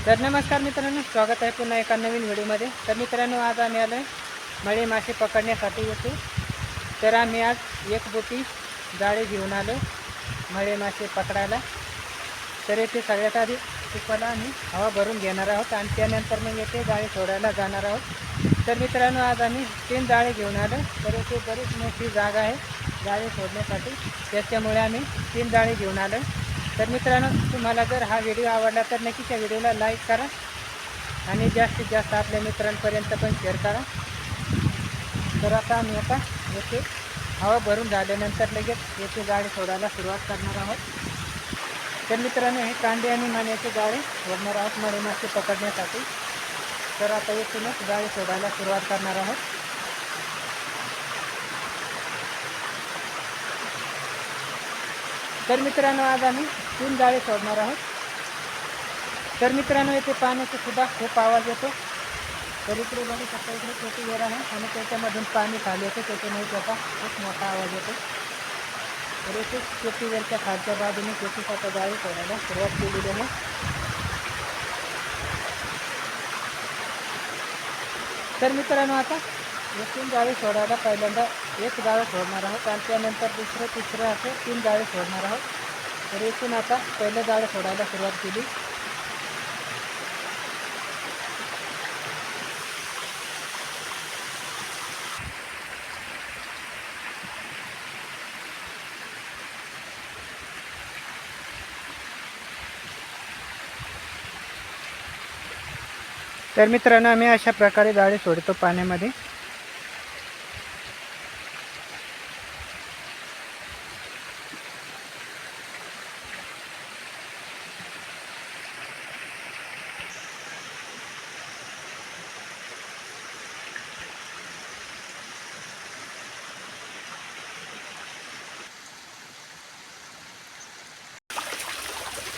तर नमस्कार मित्रांनो, स्वागत आहे पुन्हा एका नवीन व्हिडिओमध्ये। तर मित्रांनो, आज आम्ही आलो आहे मळे मासे पकडण्यासाठी येथे। तर आम्ही आज एक बोटी जाळे घेऊन आलो मळे मासे पकडायला। तर येथे सगळ्यात आधी चिखलाला आम्ही हवा भरून घेणार आहोत आणि त्यानंतर मग येथे जाळे सोडायला जाणार आहोत। तर मित्रांनो, आज आम्ही 3 जाळे घेऊन आलो। तर येथे बरीच मोठी जागा आहे जाळे सोडण्यासाठी, त्याच्यामुळे आम्ही 3 जाळे घेऊन आलो। तर मित्रांनो, तुम्हाला जर हा व्हिडिओ आवडला तर नक्कीच या व्हिडिओला लाईक करा आणि जास्तीत जास्त आपल्या मित्रांपर्यंत पण शेअर करा। तर आता आम्ही येथे हवा भरून झाल्यानंतर लगेच येथे जाळे सोडायला सुरुवात करणार आहोत। तर मित्रांनो, हे कांदे आणि मान्याचे जाळे सोडणार आहोत मळे मासे पकडण्यासाठी। तर आता येथूनच जाळे सोडायला सुरुवात करणार आहोत। तर मित्रांनो, आज आम्ही 3 जाळे सोडणार आहोत। तर मित्रांनो, येथे पाण्याचा सुद्धा खूप आवाज येतो। तर इकडे बघू शकता, इकडे छोटी विहीर आहे आणि त्याच्यामधून पाणी खाली येते, त्याच्यामुळे त्याचा खूप मोठा आवाज येतो। तर येथे छोटी विहीरच्या खालच्या बाजूने शेतीसाठी जाळी सोडायला सुरुवात केलेली आहे। तर मित्रांनो, आता येथून जाळी सोडायला पहिल्यांदा एक जाळं सोडणार आहोत आणि त्यानंतर दुसरं तिसरं असे 3 जाळे सोडणार आहोत। तर येथून आता पहिलं जाळं सोडायला सुरुवात केली। तर मित्रांनो, आम्ही अशा प्रकारे जाळे सोडतो पाण्यामध्ये।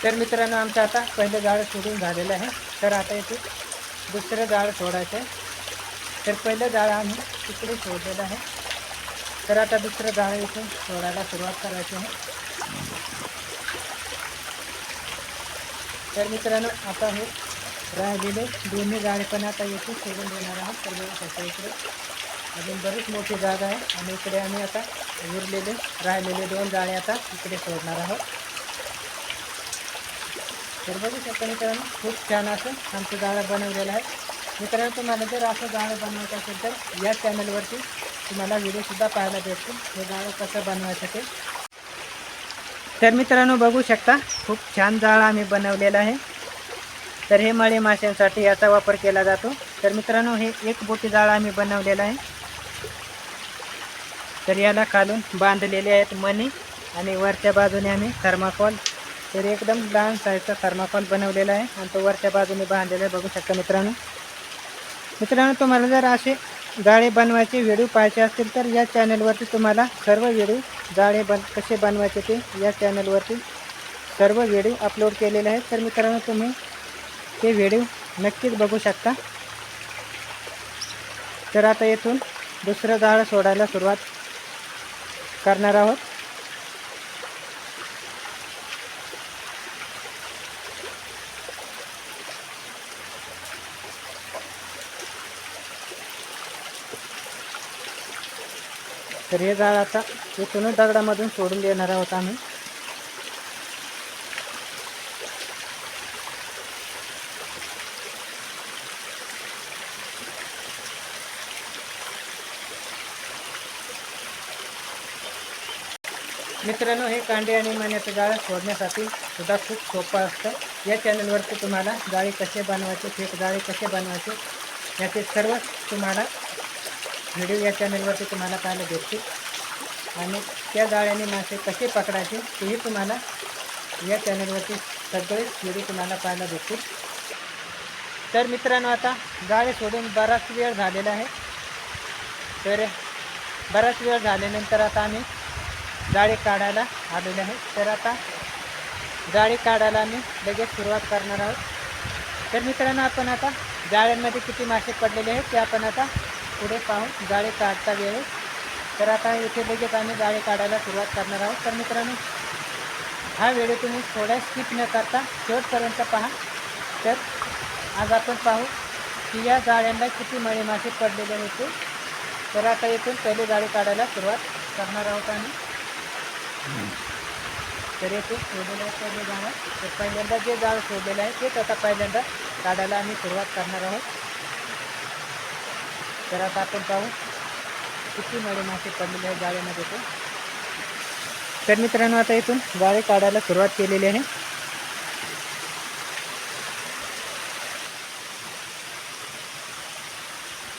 तर मित्रांनो, आमचं आता पहिलं जाळं सोडून झालेलं आहे। तर आता इथे दुसरं जाळं सोडायचं आहे। तर पहिलं जाळं आम्ही तिकडे सोडलेलं आहे। तर आता दुसरं जाळं इथून सोडायला सुरुवात करायची आहे। तर मित्रांनो, आता हे राहिलेले दोन्ही जाळे पण आता इथे सोडून देणार आहोत। तर बघू शकता, इकडे अजून बरीच मोठी जागा आहे आणि इकडे आम्ही आता उरलेले राहिलेले 2 जाळे आता इकडे सोडणार आहोत। तर बघू शकता मित्रांनो, खूप छान असं आमचं जाळं बनवलेलं आहे। मित्रांनो, तुम्हाला जर असं जाळं बनवायचं असेल तर या चॅनलवरती तुम्हाला व्हिडिओसुद्धा पाहायला भेटतील हे जाळं कसं बनवायचं ते। तर मित्रांनो, बघू शकता, खूप छान जाळं आम्ही बनवलेलं आहे। तर हे मळे माशांसाठी याचा वापर केला जातो। तर मित्रांनो, हे एक बोटी जाळं आम्ही बनवलेलं आहे। तर याला खालून बांधलेले आहेत मणी आणि वरच्या बाजूने आम्ही थर्माकोल, तर एकदम लहान साईजचा थर्माकोल बनवलेला आहे आणि तो वरच्या बाजूने बांधलेला आहे, बघू शकता मित्रांनो। मित्रांनो, तुम्हाला जर असे जाळे बनवायचे व्हिडिओ पाहायचे असतील तर या चॅनलवरती तुम्हाला सर्व व्हिडिओ जाळे कसे बनवायचे ते या चॅनलवरती सर्व व्हिडिओ अपलोड केलेले आहेत। तर मित्रांनो, तुम्ही ते व्हिडिओ नक्कीच बघू शकता। तर आता येथून दुसरं जाळं सोडायला सुरुवात करणार आहोत। तर हे जाळ आता इथूनच दगडामधून सोडून देणार आहोत आम्ही। मित्रांनो, हे कांडे आणि मान्याचं जाळं सोडण्यासाठी सुद्धा खूप सोपं असतं। या चॅनलवरती तुम्हाला जाळी कसे बनवायचे, फेक जाळे कसे बनवायचे याचे सर्व तुम्हाला व्हिडिओ या चॅनलवरती तुम्हाला पाहायला भेटतील आणि त्या जाळ्याने मासे कसे पकडायचे तेही तुम्हाला या चॅनलवरती सगळेच व्हिडिओ तुम्हाला पाहायला भेटतील। तर मित्रांनो, आता जाळे सोडून बराच वेळ झालेला आहे। तर बराच वेळ झाल्यानंतर आता आम्ही जाळे काढायला आलेले आहे। तर आता जाळे काढायला आम्ही लगेच सुरुवात करणार आहोत। तर मित्रांनो, आपण आता जाळ्यांमध्ये किती मासे पडलेले आहेत ते आपण आता पुढे पाहू जाळे काढता वेळेस। तर आता इथे लगेच आम्ही जाळे काढायला सुरुवात करणार आहोत। तर मित्रांनो, हा व्हिडिओ तुम्ही थोडा स्किप न करता शेवटपर्यंत पहा तर आज आपण पाहू की या जाळ्यांना किती मळे मासे पडलेले होते. तर आता इथून पहिले जाळी काढायला सुरुवात करणार आहोत आम्ही. तर येथे सोडलेलं आहे पहिले जाळं. तर पहिल्यांदा जे जाळं सोडलेलं आहे तेच आता पहिल्यांदा काढायला आम्ही सुरुवात करणार आहोत. तर आता आपण पाहू किती मळे मासे पडलेले आहे जाळ्यामध्ये ते. तर मित्रांनो आता इथून जाळी काढायला सुरुवात केलेली आहे.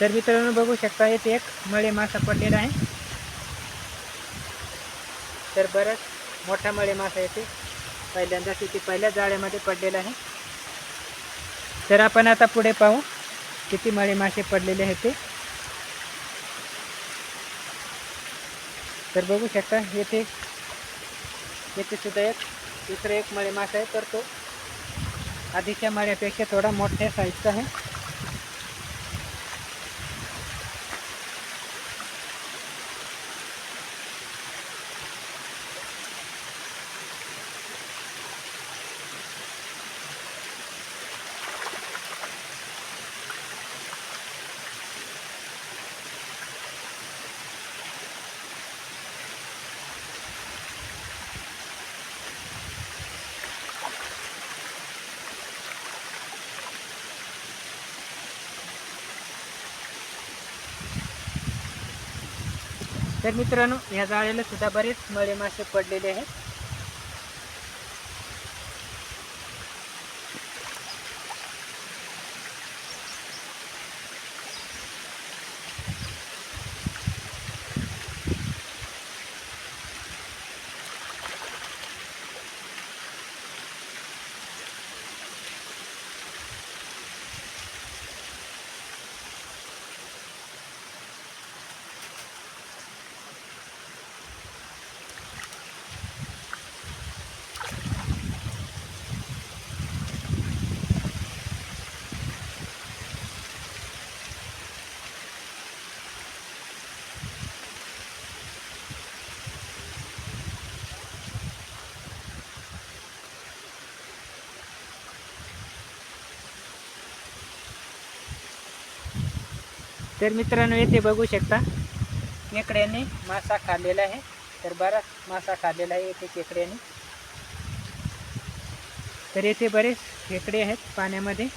तर मित्रांनो बघू शकता येथे एक मळे मासा पडलेला आहे. तर बराच मोठा मळे मासा येथे पहिल्यांदा तिथे पहिल्या जाळ्यामध्ये पडलेला आहे. तर आपण आता पुढे पाहू किती मळे मासे पडलेले आहेत ते. तर बघू शकता येथे सुद्धा दुसरा एक मळे मासा आहे. तर तो आधीच्या मळ्यापेक्षा थोडा मोठ्या साईजचा आहे. तर मित्रांनो या जाळ्याला सुद्धा बरेच मळे मासे पडलेले आहेत. तर मित्रांनो येथे बघू शकता खेकड्याने मासा खाल्लेला आहे. तर बराच मासा खाल्लेला आहे येथे खेकड्याने. तर येथे बरेच खेकडे आहेत पाण्यामध्ये.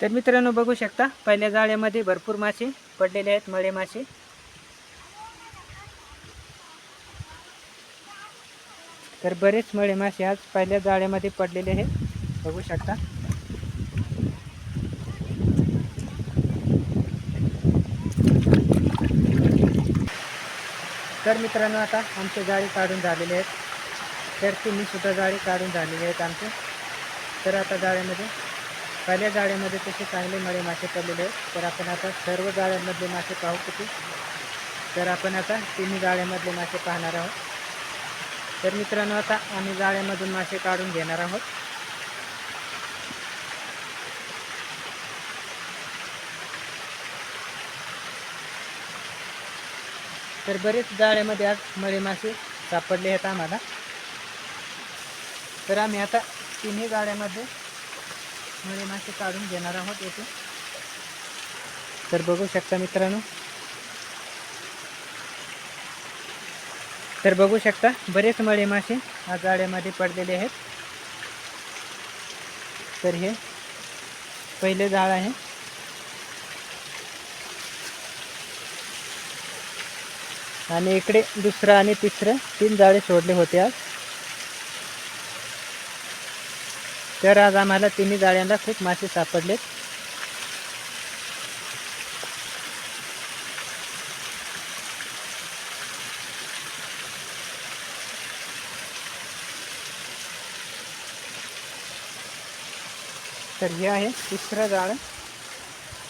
तर मित्रांनो बघू शकता पहिल्या जाळ्यामध्ये भरपूर मासे पडलेले आहेत, मळे मासे. तर बरेच मळे मासे आज पहिल्या जाळ्यामध्ये पडलेले आहेत, बघू शकता. तर मित्रांनो आता आमचे जाळी काढून झालेले आहेत. तर तुम्ही सुद्धा जाळी काढून झालेले आहेत आमचे. तर आता जाळ्यामध्ये पहिल्या जाळ्यामध्ये तसे चांगले मळे मासे पडलेले आहेत. तर आपण आता सर्व जाळ्यांमधले मासे पाहू किती. तर आपण आता तिन्ही जाळ्यामधले मासे पाहणार आहोत. तर मित्रांनो आता आम्ही जाळ्यामधून मासे काढून घेणार आहोत. तर बरेच जाळ्यामध्ये आज मळे मासे सापडले आहेत आम्हाला. तर आम्ही आता तिन्ही जाळ्यामध्ये मळे मासे काढून घेणार आहोत येथे. तर बघू शकता मित्रांनो. तर बघू शकता बरेच मळे मासे आज जाळ्यामध्ये पडलेले आहेत. तर हे पहिले जाळ आहे. आणि इकडे दुसरं आणि तिसरं 3 जाळे सोडले होते आज. तर आज आम्हाला तिन्ही जाळ्यांना खूप मासे सापडलेत. तर हे आहे तिसरं जाळं.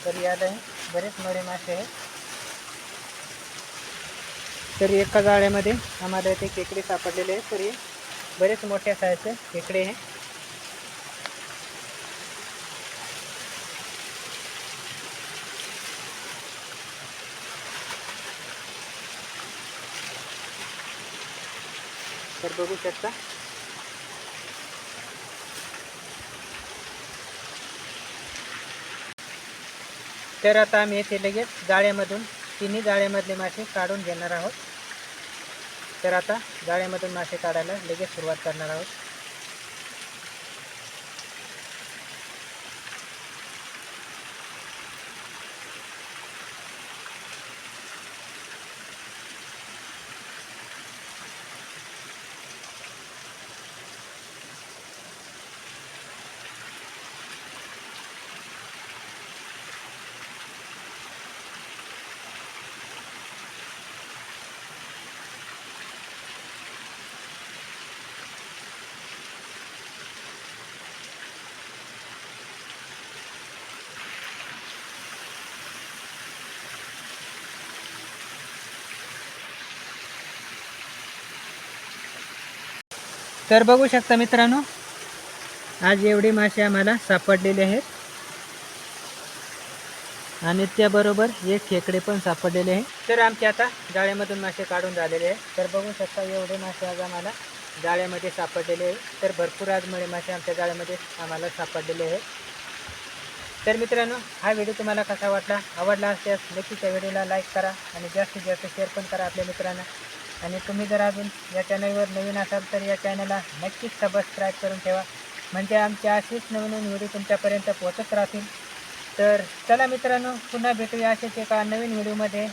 तर यालाही बरेच मळे मासे आहेत. तर एका जाळ्यामध्ये आम्हाला इथे खेकडे सापडलेले आहेत. तर हे बरेच मोठ्या साईजचे खेकडे आहे. तर बघू शकता. तर आता आम्ही येथे लगेच जाळ्यामधून तिन्ही जाळ्यामधले मासे काढून घेणार आहोत. तर आता जाळ्यामधून मासे काढायला लगेच सुरुवात करणार आहोत. तर बघू शकता मित्रांनो, आज एवढे मासे आम्हाला सापडलेले आहेत आणि त्याबरोबर एक खेकडे पण सापडलेले आहे. तर आमचे आता जाळ्यामधून मासे काढून झालेले आहे. तर बघू शकता एवढे मासे आज आम्हाला जाळ्यामध्ये सापडलेले आहे. तर भरपूर आज मळे मासे आमच्या जाळ्यामध्ये आम्हाला सापडलेले आहेत. तर मित्रांनो, हा व्हिडिओ तुम्हाला कसा वाटला? आवडला असल्यास नक्कीच त्या व्हिडिओला लाईक करा आणि जास्तीत जास्त शेअर पण करा आपल्या मित्रांना. आणि तुम्ही जर अजून या चॅनलवर नवीन असाल तर या चॅनलला नक्कीच सबस्क्राईब करून ठेवा, म्हणजे आमचे असेच नवीन व्हिडिओ तुमच्यापर्यंत पोहोचत राहतील. तर चला मित्रांनो, पुन्हा भेटूया असेच एका नवीन व्हिडिओमध्ये.